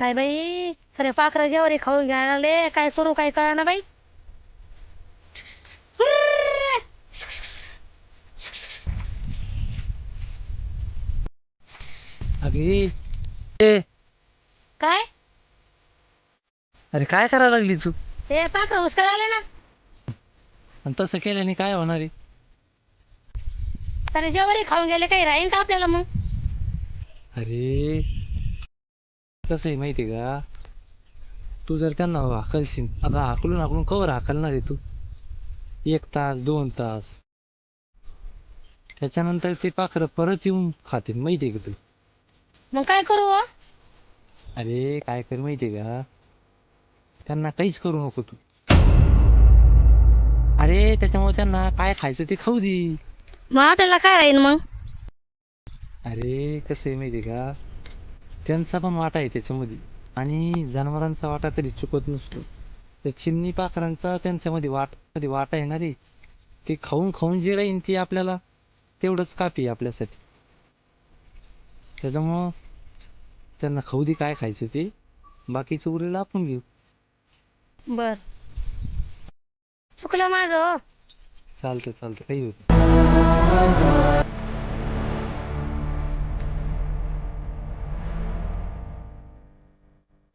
काय बाई सरे पाखरा जेवारी खाऊन घ्यायला लागले, काय करू काय कळा ना बाई. अगे ए, काय अरे काय करायला लागली तू? ते पाखर हुसकायला आले ना. आणि तसं केल्याने काय होणार आहे? सरे जेवारी खाऊन गेले, काही राहील का आपल्याला मग. अरे कसं आहे माहिती आहे का, तू जर त्यांना हाकलशील, आता हाकलून हाकलून कवर हाकलणार आहे तू? 1 तास 2 तास त्याच्यानंतर ते पाखरं परत येऊन खातील माहिती आहे का तू? मग काय करू हो? अरे काय कर माहिती आहे का, त्यांना काहीच करू नको तू. अरे त्याच्यामुळे त्यांना काय खायचं ते खाऊ दे. मग आपल्याला काय राहील मग. अरे कसं आहे माहिती आहे का, त्यांचा पण वाटा आहे त्याच्यामध्ये, आणि जनावरांचा वाटा कधी चुकत नसतो. त्या चिमणी पाखरांचा त्यांच्यामध्ये कधी वाटा येणार आहे. ते खाऊन खाऊन जे राहीन ते आपल्याला तेवढंच काफी आहे आपल्यासाठी. त्याच्यामुळं त्यांना खाऊ दे काय खायचं ते, बाकीचं उरलेलं आपण घेऊ. बर, चुकलं माझं हो. चालतं चालतं काही होत